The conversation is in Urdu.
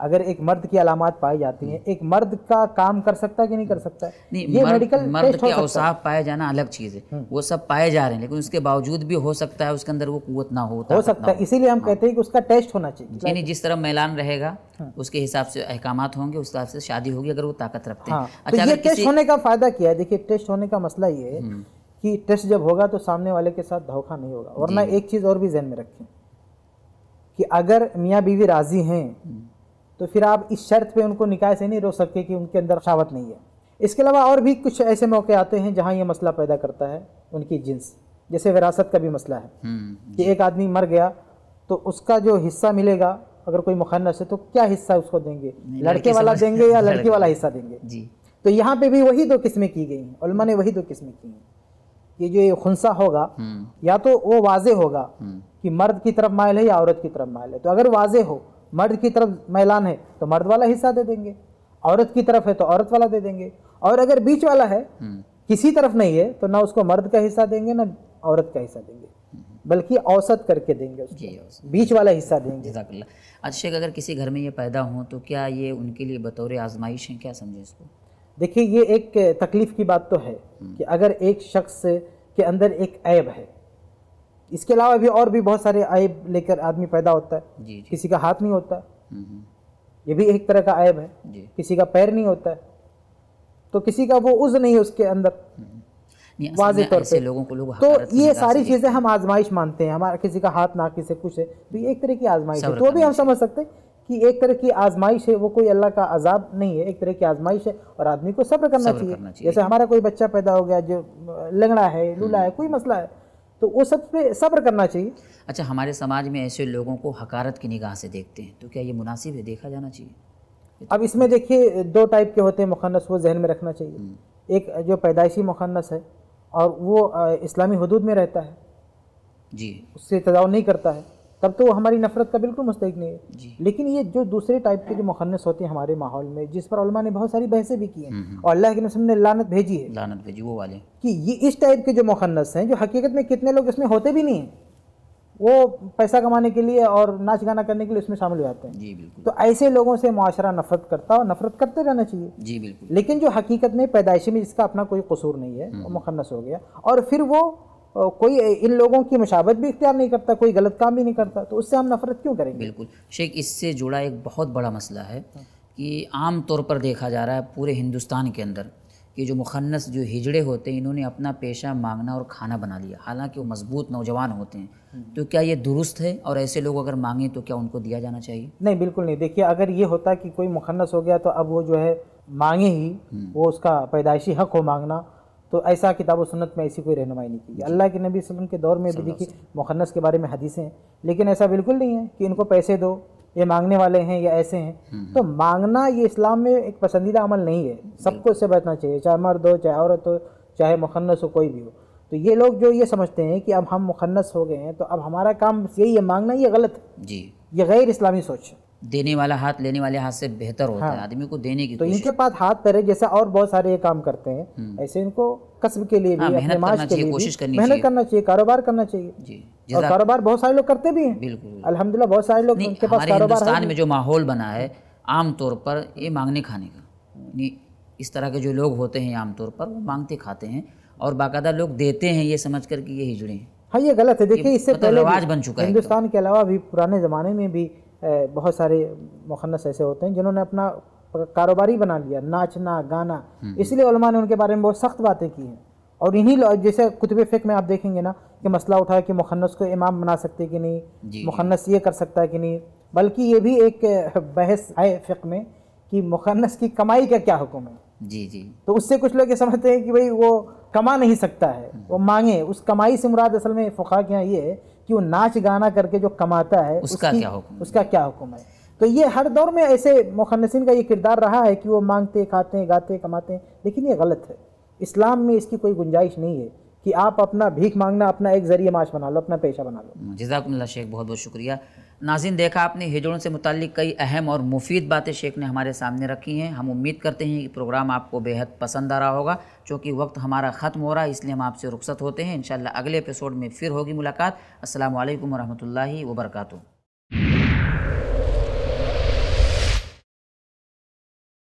اگر ایک مرد کی علامات پائی جاتی ہیں، ایک مرد کا کام کر سکتا ہے کہ نہیں کر سکتا ہے؟ نہیں، مرد کے اوصاف پائے جانا الگ چیز ہے، وہ سب پائے جا رہے ہیں، لیکن اس کے باوجود بھی ہو سکتا ہے اس کے اندر وہ قوت نہ ہو سکتا ہے، اسی لیے ہم کہتے ہیں کہ اس کا ٹیسٹ ہونا چاہیے، یعنی جس طرح میلان رہے گا اس کے حساب سے احکامات ہوں گے، اس حساب سے شادی ہوگی اگر وہ طاقت رکھتے ہیں۔ اچھا، یہ ٹیسٹ ہونے کا فائدہ کیا ہے؟ دیکھیے ٹیسٹ ہونے کا مسئلہ یہ ہے کہ ٹیسٹ جب ہوگا تو سامنے والے کے ساتھ دھوکہ نہیں ہوگا، ورنہ ایک چیز اور بھی ذہن میں رکھیں کہ اگر میاں بیوی راضی ہیں تو پھر آپ اس شرط پہ ان کو نکاح سے نہیں روک سکتے کہ ان کے اندر شہوت نہیں ہے۔ اس کے علاوہ اور بھی کچھ ایسے موقع آتے ہیں جہاں یہ مسئلہ پیدا کرتا ہے ان کی جنس، جیسے وراثت کا بھی مسئلہ ہے کہ ایک آدمی مر گیا تو اس کا جو حصہ ملے گا اگر کوئی مخنث ہے تو کیا حصہ اس کو دیں گے، لڑکے والا دیں گے یا لڑکی والا حصہ دیں گے؟ تو یہاں پہ بھی وہی دو قسمیں کی گئی ہیں، علماء نے وہی دو قسمیں کی ہیں کہ جو یہ خنثی ہوگا یا تو وہ واضح ہوگا کہ مرد کی طرف مائل ہے یا عورت کی طرف مائل ہے، تو اگر واضح ہو مرد کی طرف میلان ہے تو مرد والا حصہ دے دیں گے، عورت کی طرف ہے تو عورت والا دے دیں گے، اور اگر بیچ والا ہے کسی طرف نہیں ہے تو نہ اس کو مرد کا حصہ دیں گے نہ عورت کا حصہ دیں گے، بلکہ اوسط کر کے دیں گے، بیچ والا حصہ دیں گے۔ جزاک اللہ۔ اچھا شیخ، اگر کسی گھر میں یہ پیدا ہوں تو کیا یہ ان کے لیے بطور آزمائش ہیں، کیا سمجھے اس کو؟ دیکھیے یہ ایک تکلیف کی بات تو ہے کہ اگر ایک شخص کے اندر ایک عیب ہے، اس کے علاوہ بھی اور بھی بہت سارے عیب لے کر آدمی پیدا ہوتا ہے، کسی کا ہاتھ نہیں ہوتا، یہ بھی ایک طرح کا عیب ہے، کسی کا پیر نہیں ہوتا ہے، تو کسی کا وہ عضو نہیں ہے اس کے اندر واضح طور پہ، تو یہ ساری چیزیں ہم آزمائش مانتے ہیں، ہمارا کسی کا ہاتھ ناقص ہے کچھ ہے تو یہ ایک طرح کی آزمائش ہے، تو بھی ہم سمجھ سکتے ہیں کہ ایک طرح کی آزمائش ہے، وہ کوئی اللہ کا عذاب نہیں ہے، ایک طرح کی آزمائش ہے، اور آدمی کو صبر کرنا چاہیے۔ جیسے ہمارا کوئی بچہ پیدا ہو گیا جو لنگڑا ہے، لولا ہے، کوئی مسئلہ ہے تو وہ سب پہ صبر کرنا چاہیے۔ اچھا، ہمارے سماج میں ایسے لوگوں کو حقارت کی نگاہ سے دیکھتے ہیں، تو کیا یہ مناسب ہے، دیکھا جانا چاہیے؟ اب اس میں دیکھیے دو ٹائپ کے ہوتے ہیں مخنث، وہ ذہن میں رکھنا چاہیے۔ ایک جو پیدائشی مخنث ہے اور وہ اسلامی حدود میں رہتا ہے، اس سے تجاوز نہیں کرتا ہے، تب تو وہ ہماری نفرت کا بالکل مستحق نہیں ہے۔ لیکن یہ جو دوسرے ٹائپ کے جو مخنث ہوتے ہیں ہمارے ماحول میں، جس پر علماء نے بہت ساری بحثیں بھی کی ہیں اور اللہ کے رسول نے لعنت بھیجی ہے، وہ والے کہ یہ اس ٹائپ کے جو مخنث ہیں جو حقیقت میں کتنے لوگ اس میں ہوتے بھی نہیں ہیں، وہ پیسہ کمانے کے لیے اور ناچ گانا کرنے کے لیے اس میں شامل ہو جاتے ہیں۔ تو ایسے لوگوں سے معاشرہ نفرت کرتا اور نفرت کرتے رہنا چاہیے۔ لیکن جو حقیقت میں پیدائشی میں جس کا اپنا کوئی قصور نہیں ہے، وہ مخنث ہو گیا، اور پھر وہ کوئی ان لوگوں کی مشابہت بھی اختیار نہیں کرتا، کوئی غلط کام بھی نہیں کرتا، تو اس سے ہم نفرت کیوں کریں گے؟ بالکل شیخ، اس سے جڑا ایک بہت بڑا مسئلہ ہے کہ عام طور پر دیکھا جا رہا ہے پورے ہندوستان کے اندر کہ جو مخنث جو ہجڑے ہوتے ہیں، انہوں نے اپنا پیشہ مانگنا اور کھانا بنا لیا، حالانکہ وہ مضبوط نوجوان ہوتے ہیں، تو کیا یہ درست ہے؟ اور ایسے لوگ اگر مانگیں تو کیا ان کو دیا جانا چاہیے؟ نہیں، بالکل نہیں۔ دیکھیے اگر یہ ہوتا کہ کوئی مخنث ہو گیا تو اب وہ جو ہے مانگے ہی، وہ اس کا پیدائشی حق ہو مانگنا، تو ایسا کتاب و سنت میں ایسی کوئی رہنمائی نہیں کی۔ اللہ کے نبی صلی اللہ علیہ وسلم کے دور میں بھی دیکھیے مخنث کے بارے میں حدیثیں ہیں، لیکن ایسا بالکل نہیں ہے کہ ان کو پیسے دو، یہ مانگنے والے ہیں یا ایسے ہیں۔ تو مانگنا یہ اسلام میں ایک پسندیدہ عمل نہیں ہے، سب کو اس سے بچنا چاہیے، چاہے مرد ہو، چاہے عورت ہو، چاہے مخنث ہو، کوئی بھی ہو۔ تو یہ لوگ جو یہ سمجھتے ہیں کہ اب ہم مخنث ہو گئے ہیں تو اب ہمارا کام یہی ہے مانگنا، یہ غلط ہے، یہ غیر اسلامی سوچ ہے۔ دینے والا ہاتھ لینے والے ہاتھ سے بہتر ہوتا ہے، آدمی کو دینے کی تو ان کے پاس ہاتھ پیر ہے، جیسا اور بہت سارے یہ کام کرتے ہیں، ایسے ان کو کسب کے لیے بھی، اپنے معاش کے لیے بھی محنت کرنا چاہیے، کاروبار کرنا چاہیے، اور کاروبار بہت سارے لوگ کرتے بھی ہیں، بالکل الحمدللہ بہت سارے لوگ ان کے پاس کاروبار ہے۔ ہندوستان میں جو ماحول بنا ہے عام طور پر یہ مانگنے کھانے کا، اس طرح کے جو لوگ ہوتے ہیں عام طور پر وہ مانگتے کھاتے ہیں اور باقاعدہ لوگ دیتے ہیں یہ سمجھ کر کہ یہ ہجڑے ہیں۔ ہاں، یہ غلط ہے۔ دیکھیے اس سے پہلے رواج بن چکا ہے، ہندوستان کے علاوہ بھی پرانے زمانے میں بھی بہت سارے مخنث ایسے ہوتے ہیں جنہوں نے اپنا کاروباری بنا لیا، ناچنا گانا، اس لیے علماء نے ان کے بارے میں بہت سخت باتیں کی ہیں، اور انہی جیسے کتب فقہ میں آپ دیکھیں گے نا کہ مسئلہ اٹھا کہ مخنث کو امام بنا سکتے کہ نہیں، مخنث یہ کر سکتا ہے کہ نہیں، بلکہ یہ بھی ایک بحث ہے فقہ میں کہ مخنث کی کمائی کا کیا حکم ہے۔ تو اس سے کچھ لوگ یہ سمجھتے ہیں کہ بھئی وہ کما نہیں سکتا ہے، وہ مانگے، اس کمائی سے مراد اصل میں فقہا کے یہاں یہ ہے کہ وہ ناچ گانا کر کے جو کماتا ہے اس کا کیا حکم ہے۔ تو یہ ہر دور میں ایسے مخنثین کا یہ کردار رہا ہے کہ وہ مانگتے، کھاتے، گاتے، کماتے ہیں، لیکن یہ غلط ہے۔ اسلام میں اس کی کوئی گنجائش نہیں ہے کہ آپ اپنا بھیک مانگنا اپنا ایک ذریعہ معاش بنا لو، اپنا پیشہ بنا لو۔ جزاکم اللہ شیخ، بہت بہت شکریہ۔ ناظرین، دیکھا آپ نے ہجڑوں سے متعلق کئی اہم اور مفید باتیں شیخ نے ہمارے سامنے رکھی ہیں۔ ہم امید کرتے ہیں کہ پروگرام آپ کو بے حد پسند آ رہا ہوگا۔ چونکہ وقت ہمارا ختم ہو رہا ہے اس لیے ہم آپ سے رخصت ہوتے ہیں، انشاءاللہ اگلے ایپیسوڈ میں پھر ہوگی ملاقات۔ السلام علیکم ورحمۃ اللہ وبرکاتہ۔